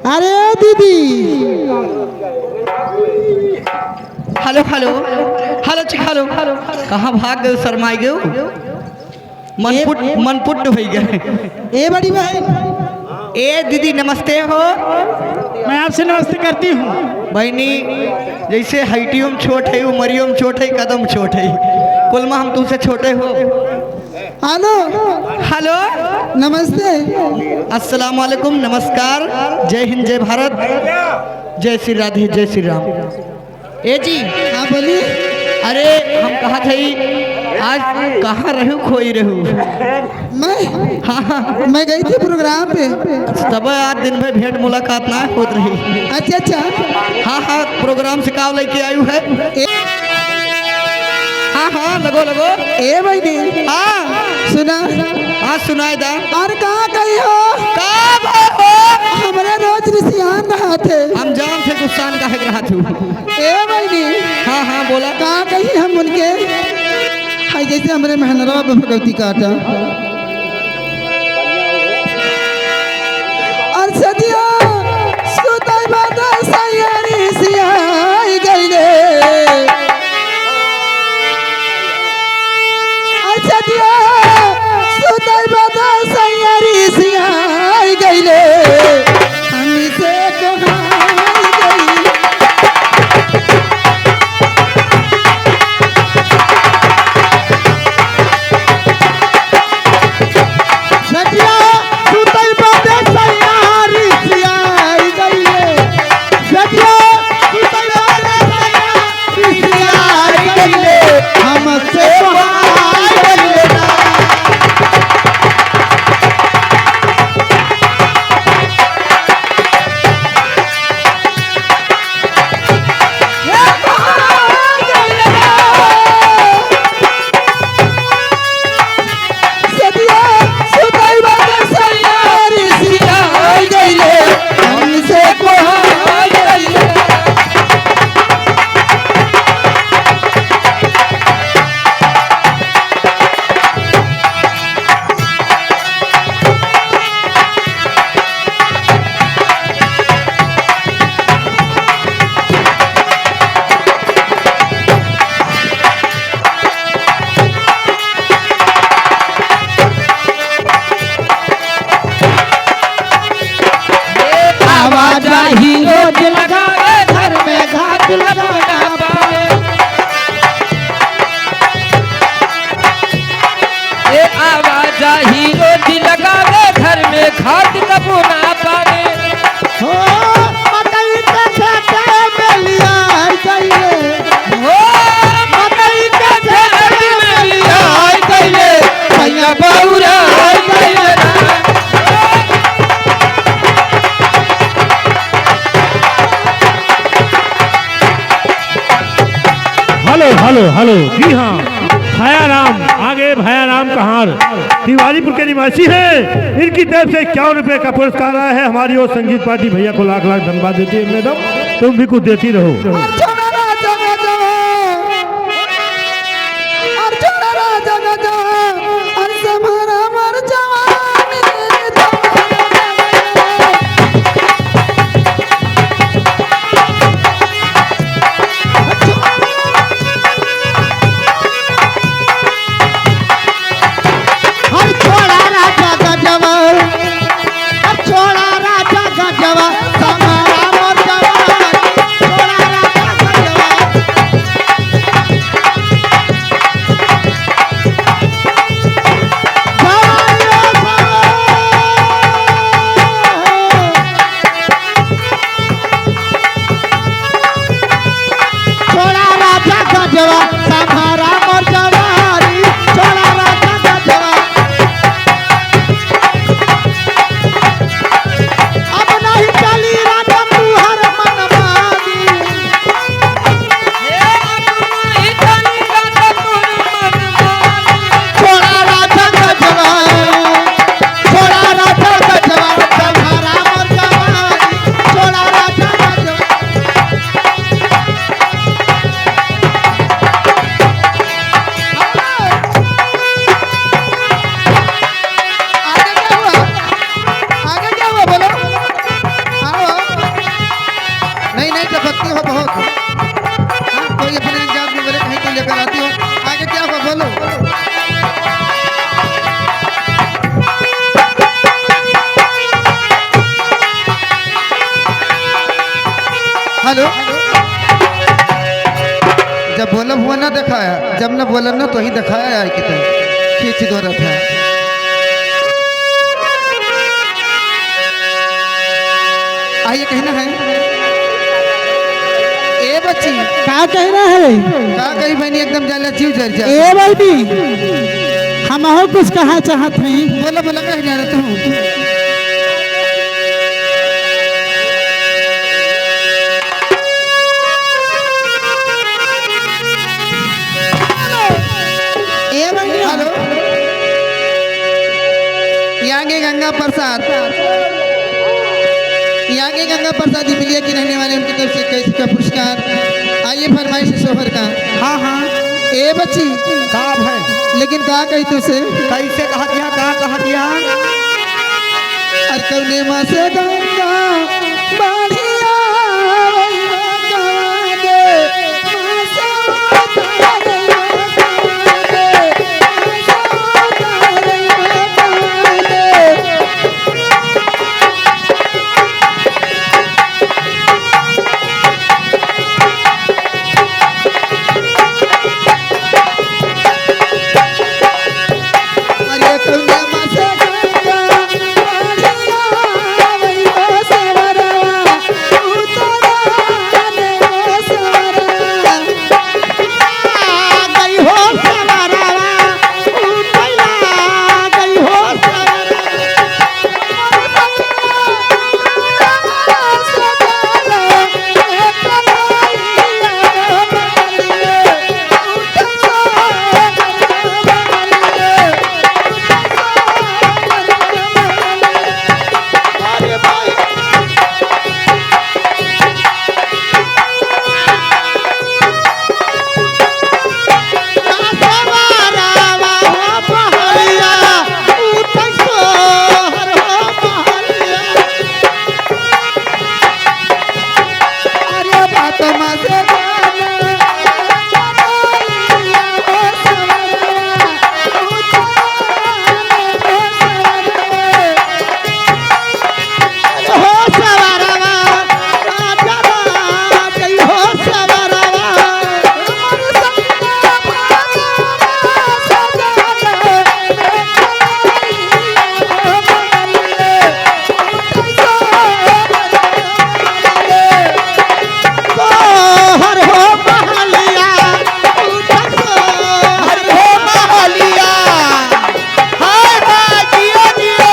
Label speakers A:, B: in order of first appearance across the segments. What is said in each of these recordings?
A: अरे दीदी
B: hello hello hello चिक हेलो कहाँ भाग गए शर्माई गए मनपुट हो गए।
A: ए बड़ी बहन,
B: ए दीदी नमस्ते हो।
A: मैं आपसे नमस्ते करती हूँ।
B: बहनी जैसे हाइटियों में छोट है उमरियों में छोट है कदम छोट है कुलमा हम तुमसे छोटे हो।
A: हेलो
B: हेलो
A: नमस्ते।
B: अस्सलाम वालेकुम नमस्कार जय हिंद जय भारत जय श्री राधे जय श्री राम। ए जी
A: हाँ बोलिए।
B: अरे हम कहा थे आज कहाँ रहू खोई रहू।
A: मैं
B: हाँ
A: मैं गई थी प्रोग्राम पे।
B: तब आज दिन भर भेंट मुलाकात ना होत रही।
A: अच्छा अच्छा।
B: हाँ हाँ प्रोग्राम से काव लेके आयु है। हाँ हाँ लगो लगो।
A: ए भाई
B: हाँ
A: सुना।
B: हाँ सुनाई दा।
A: और कहाँ गई हो?
B: कब हो?
A: हमारे रोज निशान रहा थे।
B: हम जान से गुस्सान का है रहा थू।
A: ए भाई
B: हाँ हाँ बोला।
A: कहाँ गई हम उनके? हाय जैसे हमारे मेहनरवा भगवती काटा और सदिया सुताई बाता सयारी सियाई गईले। और सदिया सुताई बाता सयारी सियाई गईले। हमसे कोहाई गई। सदिया सुताई बाता सयारी सियाई गईले। सदिया सुताई बाता सयारी सियाई गईले। हमसे कोहाई गईले ना। सदिया सुताई बाता सयारी सियाई गईले। हमसे कोहाई गईले। आवाजाही रोज लगावे घर में घाट लगाना पाए।
C: ए आवाजाही रोज लगावे घर में खाद कबू ना पावे।
A: हो मकई के खेत में लिया गईले।
C: हो मकई के खेत में लिया गईले भैया बौरा गईले ना।
D: हेलो हेलो हेलो जी हाँ भयाराम आगे भयाराम कहार तिवारीपुर के निवासी हैं। इनकी तरफ से 51 रुपए का पुरस्कार आया है। हमारी और संगीत पार्टी भैया को लाख लाख धन्यवाद देती है। मैडम तुम भी कुछ देती रहो।
A: अर्जुन राजा गजा अर्जुन राजा गजा और समारा मर जवानी हर छोड़ा राजा गजवा। हर छोड़ा राजा गजवा समारा मर जवानी। छोड़ा राजा
C: हेलो, जब बोला हुआ ना दिखाया, जब ना बोला ना तो ही दिखाया यार की तरह खींच दो रहा था। आइए कहना है ए बच्ची
A: का कहना है?
C: का कही बहनी एकदम जाला जीव जर जा।
A: ए बल्बी हम हो कुछ कहा चाहत हैं।
C: बोला बोला कह जा रहा हूँ।
A: ए बल्बी
C: हेलो, यहाँ के गंगा प्रसाद, यहाँ के गंगा प्रसाद मिलिया की रहने वाले उनकी तरफ से कैसे का पुरस्कार। आइए फरमाइश शोहर का।
B: हाँ हाँ
C: ए बच्ची
B: का है,
C: लेकिन कहा कही तुझसे
B: कैसे कहा दिया, का कहा दिया?
C: अरकौने माँ से गंगा बढ़िया वैया गवा दे, माँ से उतारैया गवा दे, माँ से उतारैया गवा दे। अरे कौने माँ से गंगा बढ़िया वैया सवरवा, उतारा दे वो सवरवा।
A: गई हो सवरवा, उतैला गई हो सवरवा हो पहलिया, उतै सोहर हो पहलिया।
C: अरे बात माँ से गाना बढ़िया वो सवरवा, उतारा दे वो सवरवा।
A: हो सवरवा, आजरा गई हो सवरवा। सोहर हो पहलिया, उतै सोहर हो पहलिया। हाय बाजियो जियो।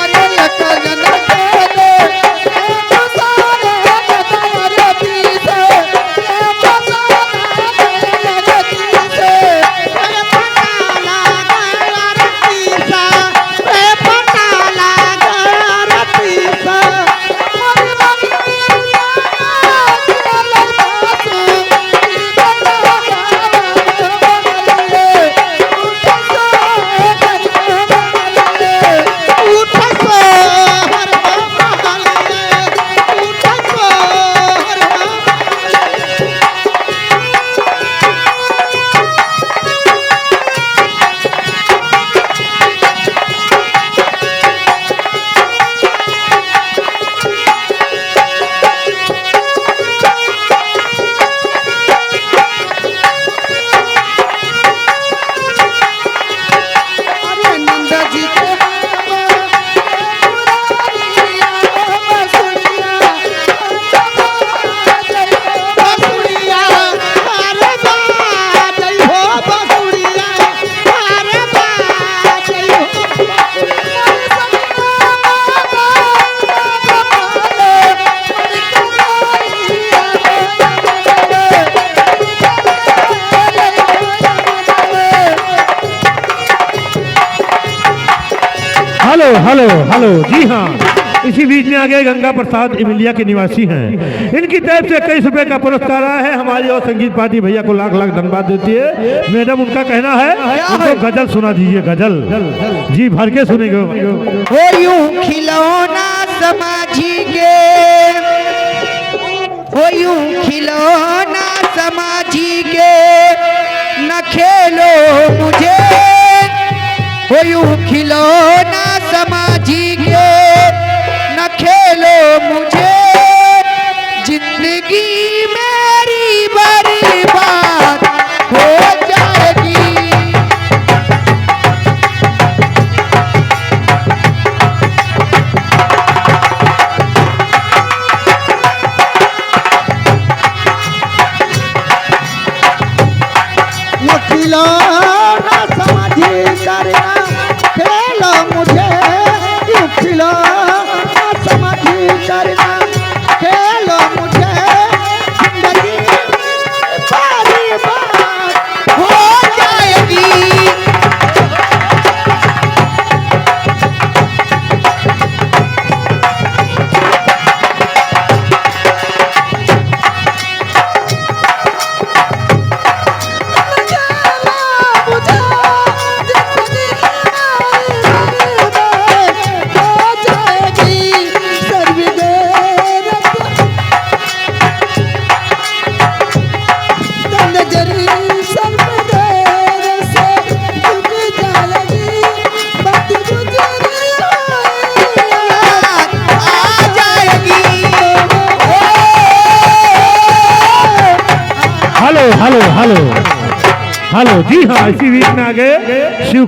C: अरे लका जना खेले ए मसाले गतारे पीसे, ए मसाला गले गतीसे।
A: रे पटाला गया रतीसा, रे पटाला गया रतीसा।
C: मोरी बगिया खेले बासु, की गला गावा बगले, उठे सो करके बगले।
A: उठै सोहर हो पहलिया, उठै सोहर हो पहलिया।
C: अरे नंदा जी के बाबा मुरारिया ओ बसुरिया,
A: बसुड़िया अरे बाजै हो बसुड़िया, अरे बाजै हो।
D: हेलो हेलो हेलो, जी हाँ, इसी बीच में आगे गंगा प्रसाद इमिलिया के निवासी हैं। इनकी तरफ से 21 रुपए का पुरस्कार आया है। हमारी और संगीत पार्टी भैया को लाख लाख धन्यवाद देती है। मैडम उनका कहना है उनको गजल सुना दीजिए, गजल जी भर के सुनेंगे।
B: हो यूं खिलौना समाजी के, हो यूं खिलौना समाजी के न खेलो मुझे हो यूं खिलौना समाजी के न खेलो मुझे जिंदगी मेरी बर्बाद हो जाएगी।
A: ये खिलौना समझी करना खेलो मुझे, ये खिलौना समझी करना खेलो मुझे जिंदगी बर्बाद
B: हो जाएगी।
D: हेलो हेलो हेलो हेलो जी हाँ, इसी वीक में आगे शिव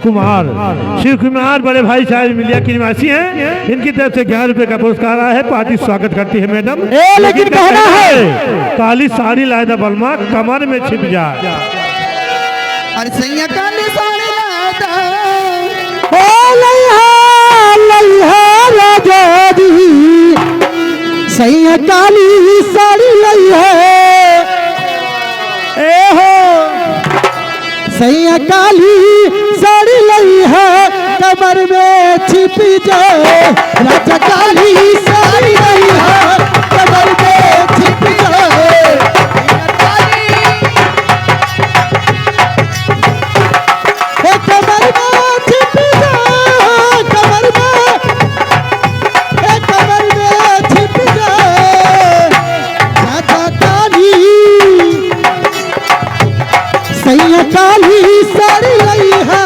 D: कुमार बड़े भाई साहब मिलिया के निवासी हैं। इनकी तरफ से 11 रुपए का पुरस्कार आया है। पार्टी स्वागत करती है मैडम।
A: लेकिन कहना है
D: काली साड़ी लायदा बलमा कमर में छिप जाए।
B: अरे सैया काली साड़ी लादा
A: ओ लइहा राजा जी, सैया काली साड़ी लई है ए हो, सैया काली साड़ी लई है कमर में छिप जाए, राजा काली साड़ी लई है कमर में छिप जाए। ए कमर में छिप जाए, कमर में, ए कमर में छिप जाए, राजा काली सैया काली साड़ी लई है